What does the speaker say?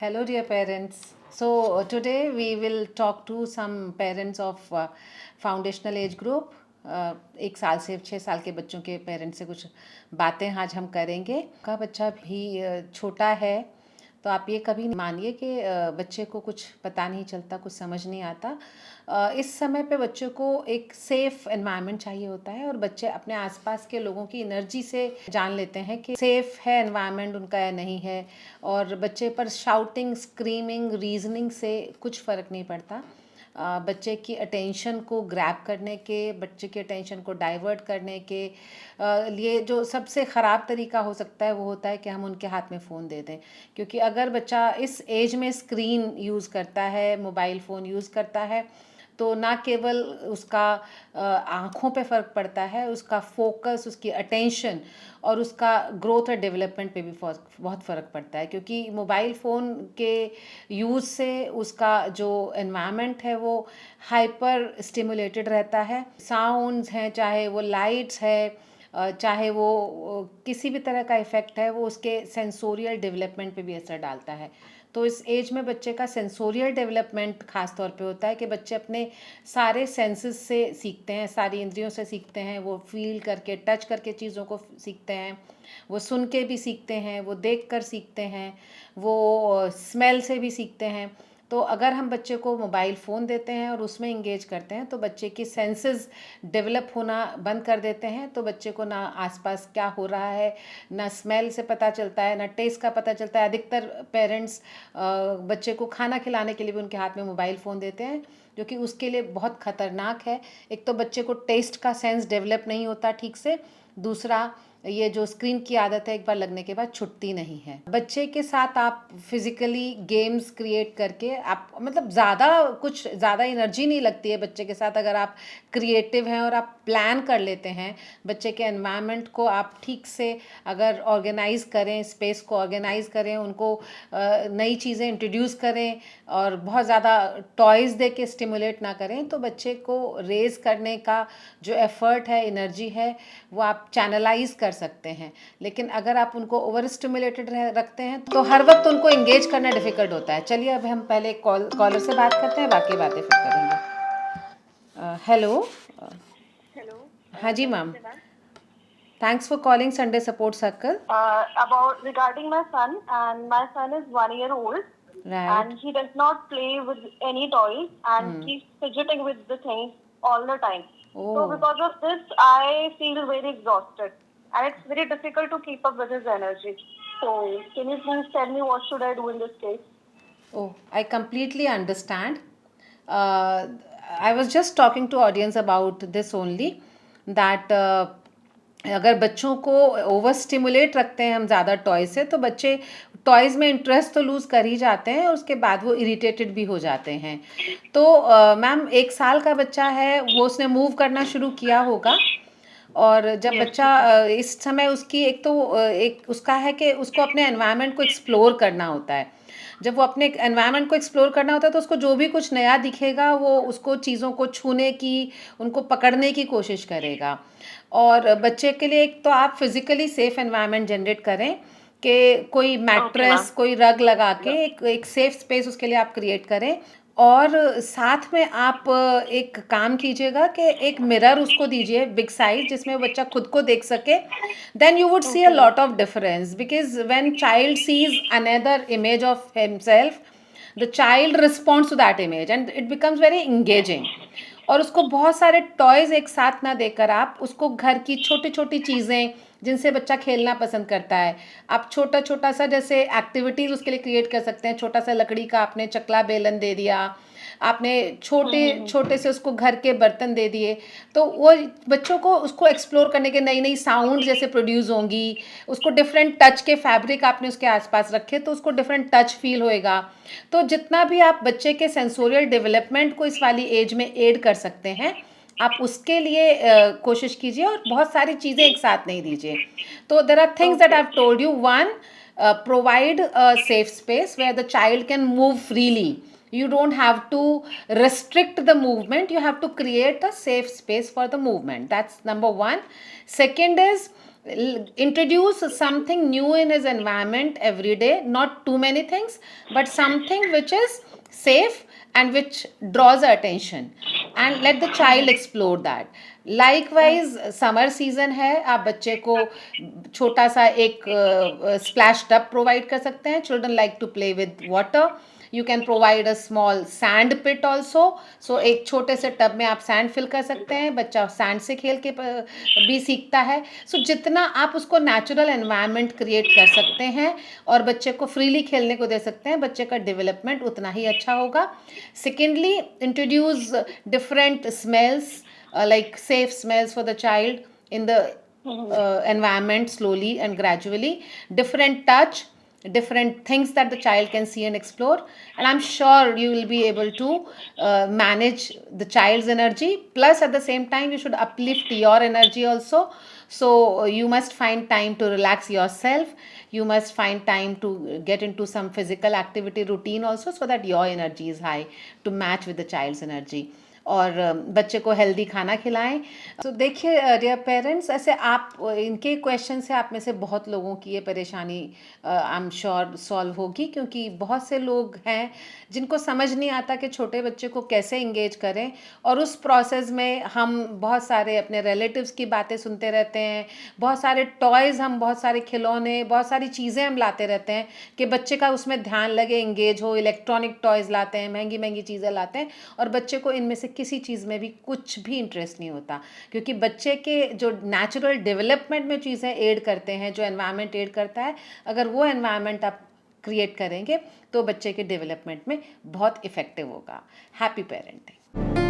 Hello, dear parents. So, today we will talk to some parents of foundational age group. 1 साल से 6 साल के बच्चों के पेरेंट्स से कुछ बातें आज हम करेंगे। का बच्चा भी छोटा है, तो आप ये कभी मानिए कि बच्चे को कुछ पता नहीं चलता, कुछ समझ नहीं आता। इस समय पे बच्चों को एक सेफ एनवायरनमेंट चाहिए होता है, और बच्चे अपने आसपास के लोगों की एनर्जी से जान लेते हैं कि सेफ है एनवायरनमेंट उनका या नहीं है। और बच्चे पर शाउटिंग, स्क्रीमिंग, रीजनिंग से कुछ फ़र्क नहीं पड़ता। बच्चे की अटेंशन को ग्रैब करने के, बच्चे की अटेंशन को डाइवर्ट करने के लिए जो सबसे ख़राब तरीका हो सकता है वो होता है कि हम उनके हाथ में फ़ोन दे दें। क्योंकि अगर बच्चा इस एज में स्क्रीन यूज़ करता है, मोबाइल फ़ोन यूज़ करता है, तो ना केवल उसका आँखों पे फ़र्क पड़ता है, उसका फोकस, उसकी अटेंशन और उसका ग्रोथ और डेवलपमेंट पे भी बहुत फ़र्क पड़ता है। क्योंकि मोबाइल फ़ोन के यूज़ से उसका जो एनवायरनमेंट है वो हाइपर स्टिमुलेटेड रहता है। साउंड्स हैं, चाहे वो लाइट्स है, चाहे वो किसी भी तरह का इफ़ेक्ट है, वो उसके सेंसोरियल डेवलपमेंट पे भी असर डालता है। तो इस एज में बच्चे का सेंसोरियल डेवलपमेंट ख़ास तौर पे होता है कि बच्चे अपने सारे सेंसेस से सीखते हैं, सारी इंद्रियों से सीखते हैं। वो फील करके, टच करके चीज़ों को सीखते हैं, वो सुन के भी सीखते हैं, वो देख कर सीखते हैं, वो स्मेल से भी सीखते हैं। तो अगर हम बच्चे को मोबाइल फ़ोन देते हैं और उसमें इंगेज करते हैं, तो बच्चे की सेंसेस डेवलप होना बंद कर देते हैं। तो बच्चे को ना आसपास क्या हो रहा है, ना स्मेल से पता चलता है, ना टेस्ट का पता चलता है। अधिकतर पेरेंट्स बच्चे को खाना खिलाने के लिए भी उनके हाथ में मोबाइल फ़ोन देते हैं, जो कि उसके लिए बहुत ख़तरनाक है। एक तो बच्चे को टेस्ट का सेंस डेवलप नहीं होता ठीक से, दूसरा ये जो स्क्रीन की आदत है एक बार लगने के बाद छुटती नहीं है। बच्चे के साथ आप फिजिकली गेम्स क्रिएट करके, आप मतलब ज़्यादा एनर्जी नहीं लगती है बच्चे के साथ अगर आप क्रिएटिव हैं और आप प्लान कर लेते हैं। बच्चे के एनवायरनमेंट को आप ठीक से अगर ऑर्गेनाइज़ करें, स्पेस को ऑर्गेनाइज़ करें, उनको नई चीज़ें इंट्रोड्यूस करें और बहुत ज़्यादा टॉयज़ दे के स्टिमुलेट ना करें, तो बच्चे को रेज़ करने का जो एफ़र्ट है, एनर्जी है, वो आप चैनलाइज़ कर सकते हैं। लेकिन अगर आप उनको ओवर स्टिमुलेटेड रखते हैं तो हर वक्त उनको इंगेज करना डिफ़िकल्ट होता है। चलिए अब हम पहले कॉलर से बात करते हैं, बाकी बातें फिर करेंगे। हेलो। हेलो। हाँ जी मैम, नमस्ते ma'am. Thanks for calling Sunday support circle. About regarding my son, and my son is 1 year old, right. and he does not play with any toys and keeps fidgeting with the things all the time. So oh. because of this, I feel very exhausted, and it's very difficult to keep up with his energy. So can you please tell me what should I do in this case? Oh, I completely understand. Uh, I was just talking to audience about this only, that अगर बच्चों को over stimulate रखते हैं हम ज़्यादा toy से, तो बच्चे टॉयज़ में इंटरेस्ट तो लूज़ कर ही जाते हैं और उसके बाद वो इरिटेटेड भी हो जाते हैं। तो मैम, 1 साल का बच्चा है, वो उसने मूव करना शुरू किया होगा। और जब Yes. बच्चा इस समय उसकी एक तो एक उसका है कि उसको अपने एनवायरनमेंट को एक्सप्लोर करना होता है। जब वो अपने एनवायरनमेंट को एक्सप्लोर करना होता है, तो उसको जो भी कुछ नया दिखेगा वो उसको चीज़ों को छूने की, उनको पकड़ने की कोशिश करेगा। और बच्चे के लिए एक तो आप फिज़िकली सेफ़ एनवायरनमेंट जनरेट करें कि कोई Okay, मैट्रेस, ma'am. कोई रग लगा के एक सेफ़ स्पेस उसके लिए आप क्रिएट करें। और साथ में आप एक काम कीजिएगा कि एक मिरर उसको दीजिए बिग साइज़, जिसमें वो बच्चा खुद को देख सके। Then you would see a Okay, ma'am. Lot of difference, because when child sees another image of himself, the child responds to that image and it becomes very engaging. और उसको बहुत सारे टॉयज़ एक साथ ना देकर आप उसको घर की छोटी-छोटी चीज़ें जिनसे बच्चा खेलना पसंद करता है, आप छोटा-छोटा सा जैसे एक्टिविटीज़ उसके लिए क्रिएट कर सकते हैं। छोटा सा लकड़ी का आपने चकला बेलन दे दिया, आपने छोटे-छोटे से उसको घर के बर्तन दे दिए, तो वो बच्चों को उसको एक्सप्लोर करने के नई-नई साउंड जैसे प्रोड्यूस होंगी। उसको डिफरेंट टच के फैब्रिक आपने उसके आस-पास रखे, तो उसको डिफरेंट टच फ़ील होएगा। तो जितना भी आप बच्चे के सेंसोरियल डेवलपमेंट को इस वाली एज में ऐड कर सकते हैं, आप उसके लिए कोशिश कीजिए, और बहुत सारी चीज़ें एक साथ नहीं दीजिए। तो there are things that I Okay. Have told you. One, provide a safe space where the child can move freely. You don't have to restrict the movement, you have to create a safe space for the movement. That's number one. Second is, introduce something new in his environment every day, not too many things, but something which is safe and which draws attention, and let the child explore that. Likewise, summer season है, आप बच्चे को छोटा सा एक splash tub provide कर सकते हैं. Children like to play with water. You can provide a small sand pit also. So एक छोटे से टब में आप सैंड फिल कर सकते हैं, बच्चा सैंड से खेल के भी सीखता है. सो जितना आप उसको नेचुरल एनवायरनमेंट क्रिएट कर सकते हैं और बच्चे को फ्रीली खेलने को दे सकते हैं, बच्चे का डेवलपमेंट उतना ही अच्छा होगा. Secondly, introduce different smells, like safe smells for the child in the environment, slowly and gradually. Different touch, different things that the child can see and explore, and I'm sure you will be able to manage the child's energy. Plus at the same time you should uplift your energy also. So you must find time to relax yourself. You must find time to get into some physical activity routine also, so that your energy is high to match with the child's energy. और बच्चे को healthy खाना खिलाएं. तो देखिए dear parents, ऐसे आप इनके क्वेश्चन से आप में से बहुत लोगों की ये परेशानी आई एम श्योर सॉल्व होगी, क्योंकि बहुत से लोग हैं जिनको समझ नहीं आता कि छोटे बच्चे को कैसे इंगेज करें, और उस प्रोसेस में हम बहुत सारे अपने रिलेटिव्स की बातें सुनते रहते हैं, बहुत सारे टॉयज़, हम बहुत सारे खिलौने, बहुत सारी चीज़ें हम लाते रहते हैं कि बच्चे का उसमें ध्यान लगे, इंगेज हो. इलेक्ट्रॉनिक टॉयज़ लाते हैं, महंगी महंगी चीज़ें लाते हैं, और बच्चे को इनमें से किसी चीज़ में भी कुछ भी इंटरेस्ट नहीं होता. क्योंकि बच्चे के जो नेचुरल डेवलपमेंट में चीज़ें एड करते हैं, जो एनवायरनमेंट एड करता है, अगर वो एनवायरनमेंट आप क्रिएट करेंगे तो बच्चे के डेवलपमेंट में बहुत इफ़ेक्टिव होगा. Happy parenting.